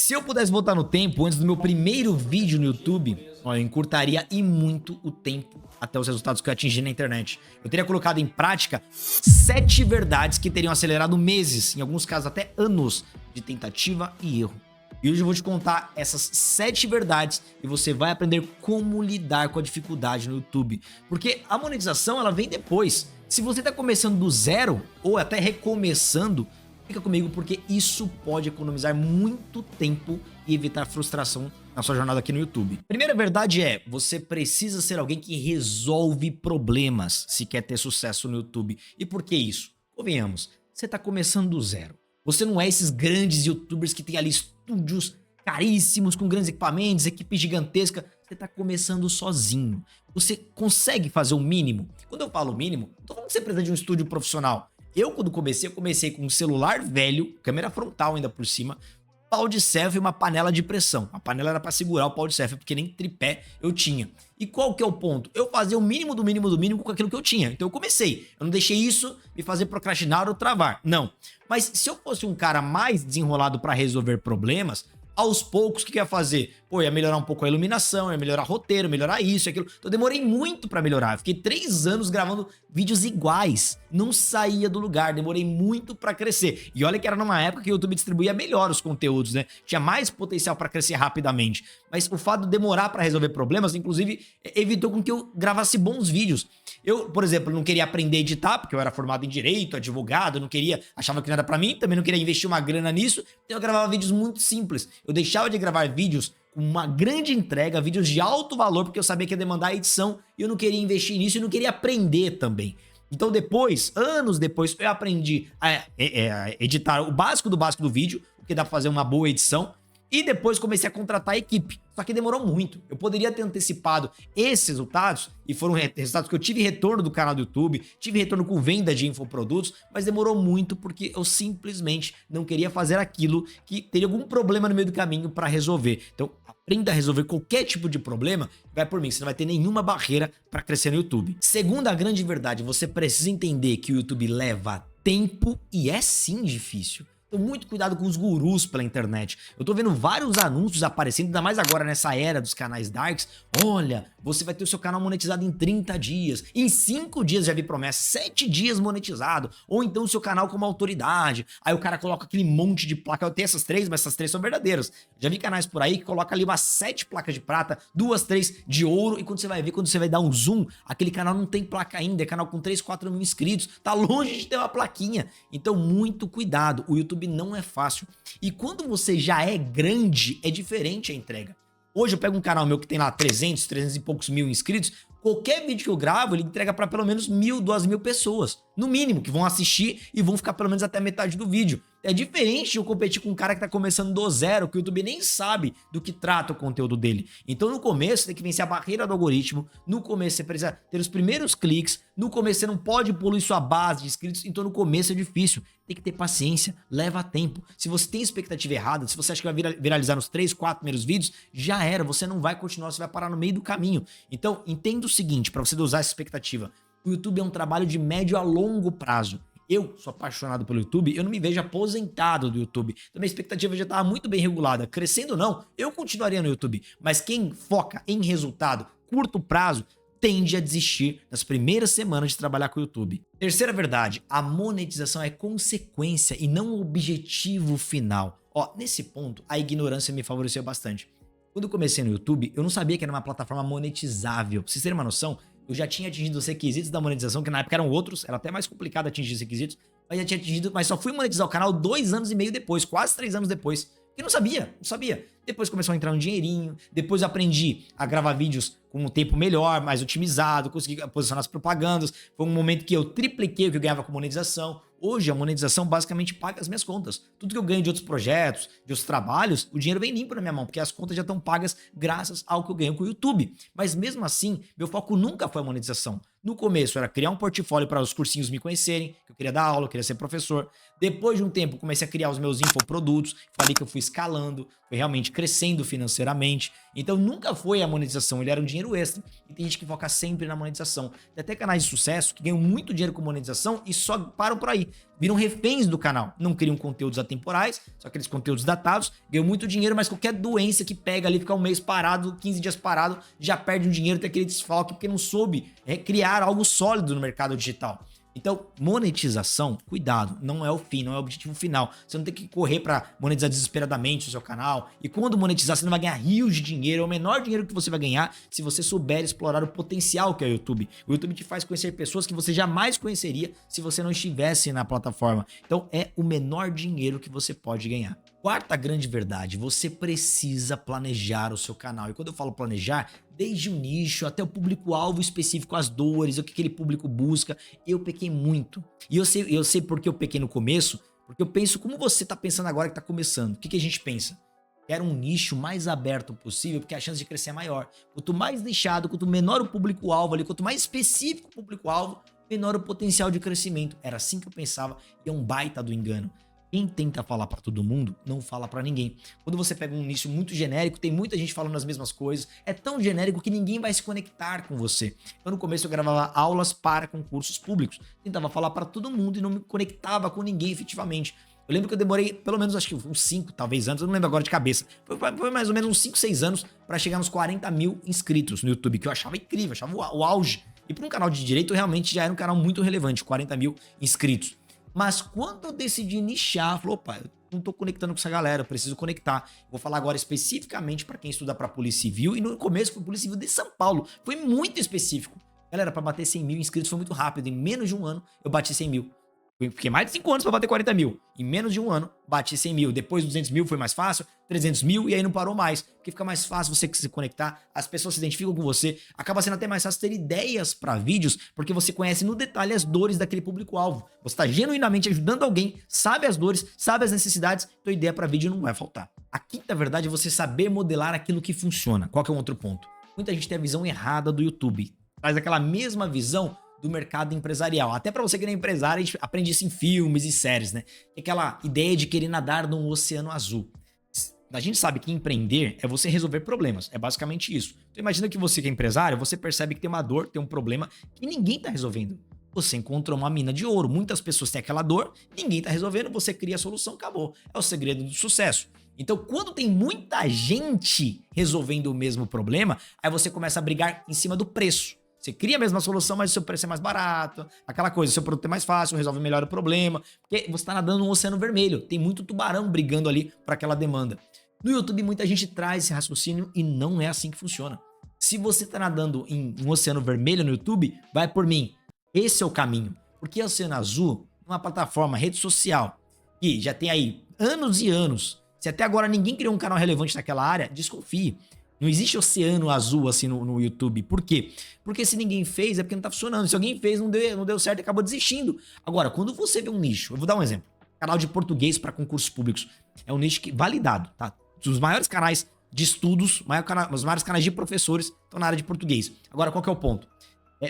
Se eu pudesse voltar no tempo, antes do meu primeiro vídeo no YouTube, ó, eu encurtaria e muito o tempo até os resultados que eu atingi na internet. Eu teria colocado em prática 7 verdades que teriam acelerado meses, em alguns casos até anos, de tentativa e erro. E hoje eu vou te contar essas 7 verdades e você vai aprender como lidar com a dificuldade no YouTube. Porque a monetização, ela vem depois. Se você está começando do zero ou até recomeçando, fica comigo porque isso pode economizar muito tempo e evitar frustração na sua jornada aqui no YouTube. Primeira verdade é, você precisa ser alguém que resolve problemas se quer ter sucesso no YouTube. E por que isso? Convenhamos, você está começando do zero. Você não é esses grandes YouTubers que tem ali estúdios caríssimos, com grandes equipamentos, equipe gigantesca. Você está começando sozinho. Você consegue fazer o mínimo? Quando eu falo mínimo, não tô falando que você precisa de um estúdio profissional. Eu, quando comecei, com um celular velho, câmera frontal ainda por cima, pau de selfie e uma panela de pressão. A panela era para segurar o pau de selfie, porque nem tripé eu tinha. E qual que é o ponto? Eu fazia o mínimo do mínimo do mínimo com aquilo que eu tinha. Então eu comecei. Eu não deixei isso me fazer procrastinar ou travar. Não. Mas se eu fosse um cara mais desenrolado para resolver problemas, aos poucos, o que eu ia fazer? Pô, ia melhorar um pouco a iluminação, ia melhorar roteiro, melhorar isso e aquilo. Então eu demorei muito pra melhorar. Eu fiquei 3 anos gravando vídeos iguais. Não saía do lugar, demorei muito pra crescer. E olha que era numa época que o YouTube distribuía melhor os conteúdos, né? Tinha mais potencial pra crescer rapidamente. Mas o fato de demorar pra resolver problemas, inclusive, evitou com que eu gravasse bons vídeos. Eu, por exemplo, não queria aprender a editar, porque eu era formado em direito, advogado, não queria, achava que não era pra mim, também não queria investir uma grana nisso, então eu gravava vídeos muito simples. Eu deixava de gravar vídeos com uma grande entrega, vídeos de alto valor, porque eu sabia que ia demandar edição e eu não queria investir nisso e não queria aprender também. Então depois, anos depois, eu aprendi a editar o básico do vídeo, porque dá pra fazer uma boa edição, e depois comecei a contratar a equipe. Só que demorou muito. Eu poderia ter antecipado esses resultados, e foram resultados que eu tive retorno do canal do YouTube, tive retorno com venda de infoprodutos, mas demorou muito porque eu simplesmente não queria fazer aquilo que teria algum problema no meio do caminho para resolver. Então, aprenda a resolver qualquer tipo de problema, vai por mim, você não vai ter nenhuma barreira para crescer no YouTube. Segunda grande verdade, você precisa entender que o YouTube leva tempo e é sim difícil. Então, muito cuidado com os gurus pela internet. Eu tô vendo vários anúncios aparecendo, ainda mais agora nessa era dos canais darks. Olha, você vai ter o seu canal monetizado em 30 dias. Em 5 dias já vi promessa, 7 dias monetizado. Ou então o seu canal como autoridade. Aí o cara coloca aquele monte de placa. Eu tenho essas 3, mas essas 3 são verdadeiras. Já vi canais por aí que coloca ali umas 7 placas de prata, 2, 3 de ouro. E quando você vai ver, quando você vai dar um zoom, aquele canal não tem placa ainda. É canal com 3, 4 mil inscritos. Tá longe de ter uma plaquinha. Então, muito cuidado. O YouTube não é fácil. E quando você já é grande, é diferente a entrega. Hoje eu pego um canal meu que tem lá 300 e poucos mil inscritos, qualquer vídeo que eu gravo, ele entrega para pelo menos 1.000, 2.000 pessoas, no mínimo, que vão assistir e vão ficar pelo menos até metade do vídeo. É diferente de eu competir com um cara que tá começando do zero, que o YouTube nem sabe do que trata o conteúdo dele. Então no começo você tem que vencer a barreira do algoritmo, no começo você precisa ter os primeiros cliques, no começo você não pode poluir sua base de inscritos, então no começo é difícil. Tem que ter paciência, leva tempo. Se você tem expectativa errada, se você acha que vai viralizar nos 3, 4 primeiros vídeos, já era, você não vai continuar, você vai parar no meio do caminho. Então entenda o seguinte, para você dosar essa expectativa, o YouTube é um trabalho de médio a longo prazo. Eu sou apaixonado pelo YouTube, eu não me vejo aposentado do YouTube. Então minha expectativa já estava muito bem regulada. Crescendo ou não, eu continuaria no YouTube. Mas quem foca em resultado, curto prazo, tende a desistir nas primeiras semanas de trabalhar com o YouTube. Terceira verdade, a monetização é consequência e não o objetivo final. Ó, nesse ponto, a ignorância me favoreceu bastante. Quando eu comecei no YouTube, eu não sabia que era uma plataforma monetizável. Pra vocês terem uma noção, eu já tinha atingido os requisitos da monetização, que na época eram outros, era até mais complicado atingir os requisitos, mas já tinha atingido, mas só fui monetizar o canal 2 anos e meio depois, quase 3 anos depois. Porque não sabia. Depois começou a entrar um dinheirinho, depois eu aprendi a gravar vídeos com um tempo melhor, mais otimizado, consegui posicionar as propagandas. Foi um momento que eu tripliquei o que eu ganhava com monetização. Hoje a monetização basicamente paga as minhas contas. Tudo que eu ganho de outros projetos, de outros trabalhos, o dinheiro vem limpo na minha mão, porque as contas já estão pagas graças ao que eu ganho com o YouTube. Mas mesmo assim, meu foco nunca foi a monetização. No começo era criar um portfólio para os cursinhos me conhecerem, que eu queria dar aula, eu queria ser professor. Depois de um tempo, comecei a criar os meus infoprodutos, falei que eu fui escalando, foi realmente crescendo financeiramente. Então nunca foi a monetização, ele era um dinheiro extra. E tem gente que foca sempre na monetização. Tem até canais de sucesso que ganham muito dinheiro com monetização e só param por aí. viram reféns do canal. Não criam conteúdos atemporais, só aqueles conteúdos datados, ganham muito dinheiro, mas qualquer doença que pega ali, fica um mês parado, 15 dias parado, já perde um dinheiro, tem aquele desfalque, porque não soube criar algo sólido no mercado digital. Então, monetização, cuidado, não é o fim, não é o objetivo final. Você não tem que correr para monetizar desesperadamente o seu canal. E quando monetizar, você não vai ganhar rios de dinheiro. É o menor dinheiro que você vai ganhar se você souber explorar o potencial que é o YouTube. O YouTube te faz conhecer pessoas que você jamais conheceria se você não estivesse na plataforma. Então, é o menor dinheiro que você pode ganhar. Quarta grande verdade, você precisa planejar o seu canal. E quando eu falo planejar, desde o nicho até o público-alvo específico, as dores, o que aquele público busca, eu pequei muito. E eu sei porque eu pequei no começo, porque eu penso como você tá pensando agora que tá começando. O que a gente pensa? Quero um nicho mais aberto possível, porque a chance de crescer é maior. Quanto mais nichado, quanto menor o público-alvo ali, quanto mais específico o público-alvo, menor o potencial de crescimento. Era assim que eu pensava e é um baita do engano. Quem tenta falar pra todo mundo, não fala pra ninguém. Quando você pega um nicho muito genérico, tem muita gente falando as mesmas coisas, é tão genérico que ninguém vai se conectar com você. Então no começo eu gravava aulas para concursos públicos, tentava falar pra todo mundo e não me conectava com ninguém efetivamente. Eu lembro que eu demorei pelo menos, acho que uns 5, talvez anos, eu não lembro agora de cabeça. Foi mais ou menos uns 5, 6 anos pra chegar nos 40 mil inscritos no YouTube, que eu achava incrível, achava o auge. E pra um canal de direito, realmente já era um canal muito relevante, 40 mil inscritos. Mas quando eu decidi nichar, falou, opa, eu não tô conectando com essa galera, eu preciso conectar. Vou falar agora especificamente para quem estuda para Polícia Civil, e no começo foi Polícia Civil de São Paulo, foi muito específico. Galera, para bater 100 mil inscritos foi muito rápido, em menos de um ano eu bati 100 mil. Fiquei mais de 5 anos para bater 40 mil. Em menos de um ano, bati 100 mil. Depois 200 mil foi mais fácil, 300 mil e aí não parou mais. Porque fica mais fácil você se conectar, as pessoas se identificam com você. Acaba sendo até mais fácil ter ideias para vídeos, porque você conhece no detalhe as dores daquele público-alvo. Você está genuinamente ajudando alguém, sabe as dores, sabe as necessidades, tua ideia para vídeo não vai faltar. A quinta verdade é você saber modelar aquilo que funciona. Qual que é um outro ponto? Muita gente tem a visão errada do YouTube. Traz aquela mesma visão do mercado empresarial. Até para você que é empresário, a gente aprende isso em filmes e séries, né? Aquela ideia de querer nadar num oceano azul. A gente sabe que empreender é você resolver problemas. É basicamente isso. Então imagina que você que é empresário, você percebe que tem uma dor, tem um problema que ninguém tá resolvendo. Você encontrou uma mina de ouro. Muitas pessoas têm aquela dor, ninguém tá resolvendo, você cria a solução, acabou. É o segredo do sucesso. Então, quando tem muita gente resolvendo o mesmo problema, aí você começa a brigar em cima do preço. Você cria a mesma solução, mas o seu preço é mais barato, aquela coisa, o seu produto é mais fácil, resolve melhor o problema, porque você está nadando num oceano vermelho, tem muito tubarão brigando ali para aquela demanda. No YouTube, muita gente traz esse raciocínio e não é assim que funciona. Se você está nadando em um oceano vermelho no YouTube, vai por mim. Esse é o caminho. Porque o Oceano Azul, uma plataforma, rede social, que já tem aí anos e anos, se até agora ninguém criou um canal relevante naquela área, desconfie. Não existe oceano azul assim no YouTube. Por quê? Porque se ninguém fez, é porque não tá funcionando. Se alguém fez, não deu certo e acabou desistindo. Agora, quando você vê um nicho, eu vou dar um exemplo. Canal de português para concursos públicos. É um nicho que validado, tá? Os maiores canais de estudos, os maiores canais de professores estão na área de português. Agora, qual que é o ponto?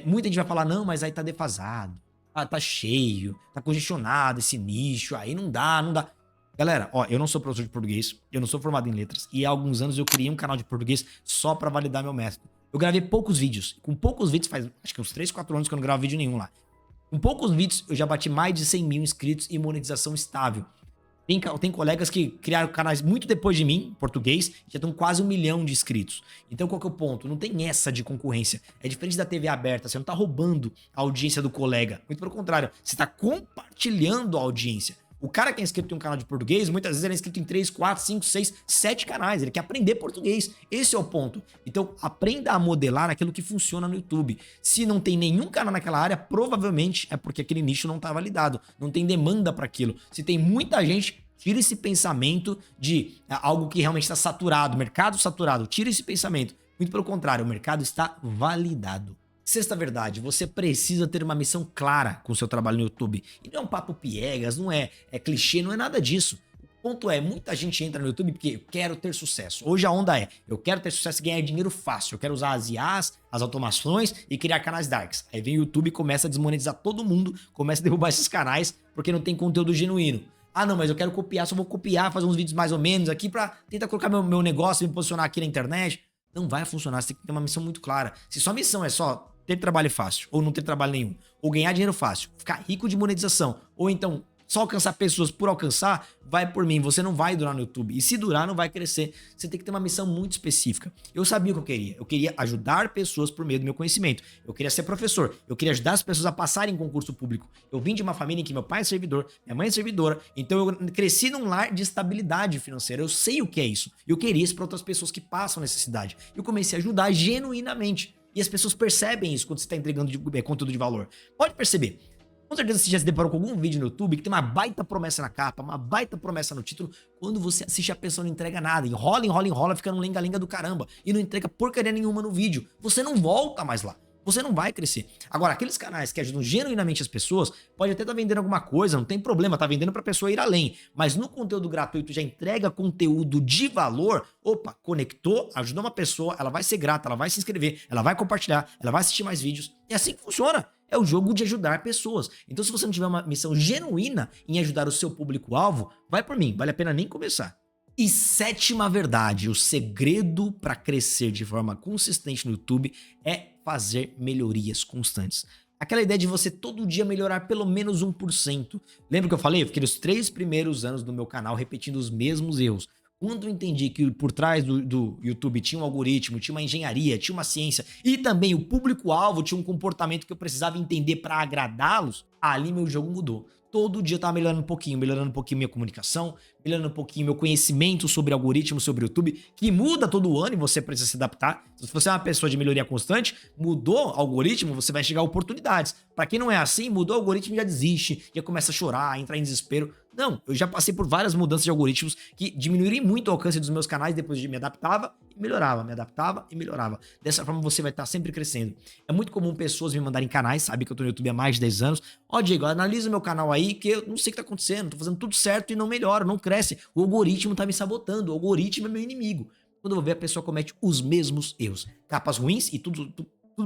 Muita gente vai falar, não, mas aí tá defasado. Tá cheio, tá congestionado esse nicho, aí não dá. Galera, ó, eu não sou professor de português, eu não sou formado em letras, e há alguns anos eu criei um canal de português só pra validar meu método. Eu gravei poucos vídeos, com poucos vídeos faz acho que uns 3, 4 anos que eu não gravo vídeo nenhum lá. Com poucos vídeos eu já bati mais de 100 mil inscritos e monetização estável. Tem colegas que criaram canais muito depois de mim, português, e já estão quase 1 milhão de inscritos. Então qual que é o ponto? Não tem essa de concorrência. É diferente da TV aberta, você não tá roubando a audiência do colega. Muito pelo contrário, você tá compartilhando a audiência. O cara que é inscrito em um canal de português, muitas vezes ele é inscrito em 3, 4, 5, 6, 7 canais. Ele quer aprender português. Esse é o ponto. Então, aprenda a modelar aquilo que funciona no YouTube. Se não tem nenhum canal naquela área, provavelmente é porque aquele nicho não está validado. Não tem demanda para aquilo. Se tem muita gente, tira esse pensamento de algo que realmente está saturado, mercado saturado. Tira esse pensamento. Muito pelo contrário, o mercado está validado. Sexta verdade, você precisa ter uma missão clara com o seu trabalho no YouTube. E não é um papo piegas, não é clichê, não é nada disso. O ponto é, muita gente entra no YouTube porque eu quero ter sucesso. Hoje a onda é, eu quero ter sucesso e ganhar dinheiro fácil. Eu quero usar as IAs, as automações e criar canais darks. Aí vem o YouTube e começa a desmonetizar todo mundo, começa a derrubar esses canais porque não tem conteúdo genuíno. Ah, não, mas eu quero copiar, só vou copiar, fazer uns vídeos mais ou menos aqui pra tentar colocar meu negócio, me posicionar aqui na internet. Não vai funcionar, você tem que ter uma missão muito clara. Se sua missão é só ter trabalho fácil, ou não ter trabalho nenhum, ou ganhar dinheiro fácil, ficar rico de monetização, ou então só alcançar pessoas por alcançar, vai por mim, você não vai durar no YouTube. E se durar, não vai crescer. Você tem que ter uma missão muito específica. Eu sabia o que eu queria. Eu queria ajudar pessoas por meio do meu conhecimento. Eu queria ser professor. Eu queria ajudar as pessoas a passarem em concurso público. Eu vim de uma família em que meu pai é servidor, minha mãe é servidora. Então eu cresci num lar de estabilidade financeira. Eu sei o que é isso. E eu queria isso para outras pessoas que passam necessidade. Eu comecei a ajudar genuinamente. E as pessoas percebem isso quando você está entregando conteúdo de valor. Pode perceber. Com certeza você já se deparou com algum vídeo no YouTube que tem uma baita promessa na capa, uma baita promessa no título. Quando você assiste, a pessoa não entrega nada. Enrola, enrola, enrola, fica num lenga-lenga do caramba. E não entrega porcaria nenhuma no vídeo. Você não volta mais lá. Você não vai crescer. Agora, aqueles canais que ajudam genuinamente as pessoas, pode até estar vendendo alguma coisa, não tem problema, tá vendendo pra pessoa ir além. Mas no conteúdo gratuito já entrega conteúdo de valor. Opa, conectou, ajudou uma pessoa, ela vai ser grata, ela vai se inscrever, ela vai compartilhar, ela vai assistir mais vídeos. É assim que funciona. É o jogo de ajudar pessoas. Então, se você não tiver uma missão genuína em ajudar o seu público-alvo, vai por mim, vale a pena nem começar. E 7ª verdade, o segredo para crescer de forma consistente no YouTube é fazer melhorias constantes. Aquela ideia de você todo dia melhorar pelo menos 1%. Lembra que eu falei? Eu fiquei os 3 primeiros anos do meu canal repetindo os mesmos erros. Quando eu entendi que por trás do YouTube tinha um algoritmo, tinha uma engenharia, tinha uma ciência e também o público-alvo tinha um comportamento que eu precisava entender para agradá-los, ali meu jogo mudou. Todo dia eu tava melhorando um pouquinho minha comunicação, melhorando um pouquinho meu conhecimento sobre algoritmo, sobre YouTube, que muda todo ano e você precisa se adaptar. Se você é uma pessoa de melhoria constante, mudou o algoritmo, você vai chegar a oportunidades. Para quem não é assim, mudou o algoritmo, já desiste, já começa a chorar, entrar em desespero. Não, eu já passei por várias mudanças de algoritmos que diminuíram muito o alcance dos meus canais, depois de me adaptava e melhorava, me adaptava e melhorava. Dessa forma você vai estar sempre crescendo. É muito comum pessoas me mandarem canais, sabe que eu tô no YouTube há mais de 10 anos. Ó, Diego, analisa o meu canal aí, que eu não sei o que tá acontecendo, tô fazendo tudo certo e não melhora, não cresce. O algoritmo tá me sabotando, o algoritmo é meu inimigo. Quando eu vou ver, a pessoa comete os mesmos erros. Capas ruins e tudo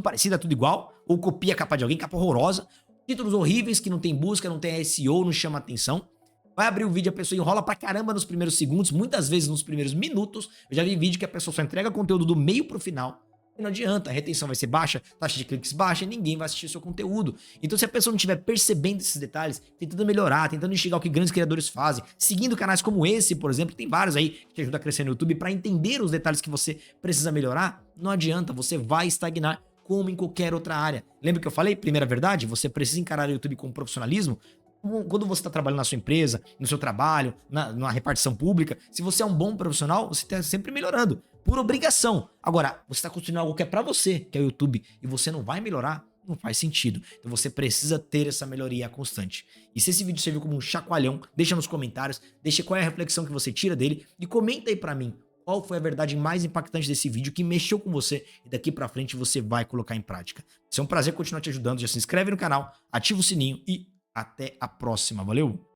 parecido, é tudo igual, ou copia a capa de alguém, capa horrorosa, títulos horríveis que não tem busca, não tem SEO, não chama atenção. Vai abrir o vídeo, a pessoa enrola pra caramba nos primeiros segundos, muitas vezes nos primeiros minutos. Eu já vi vídeo que a pessoa só entrega conteúdo do meio pro final. E não adianta, a retenção vai ser baixa, taxa de cliques baixa e ninguém vai assistir o seu conteúdo. Então, se a pessoa não estiver percebendo esses detalhes, tentando melhorar, tentando enxergar o que grandes criadores fazem, seguindo canais como esse, por exemplo, tem vários aí que te ajudam a crescer no YouTube para entender os detalhes que você precisa melhorar, não adianta, você vai estagnar como em qualquer outra área. Lembra que eu falei? Primeira verdade, você precisa encarar o YouTube com profissionalismo. Quando você está trabalhando na sua empresa, no seu trabalho, na repartição pública, se você é um bom profissional, você está sempre melhorando, por obrigação. Agora, você está construindo algo que é para você, que é o YouTube, e você não vai melhorar, não faz sentido. Então você precisa ter essa melhoria constante. E se esse vídeo serviu como um chacoalhão, deixa nos comentários, deixa qual é a reflexão que você tira dele e comenta aí para mim qual foi a verdade mais impactante desse vídeo que mexeu com você e daqui pra frente você vai colocar em prática. Vai ser um prazer continuar te ajudando. Já se inscreve no canal, ativa o sininho e até a próxima. Valeu!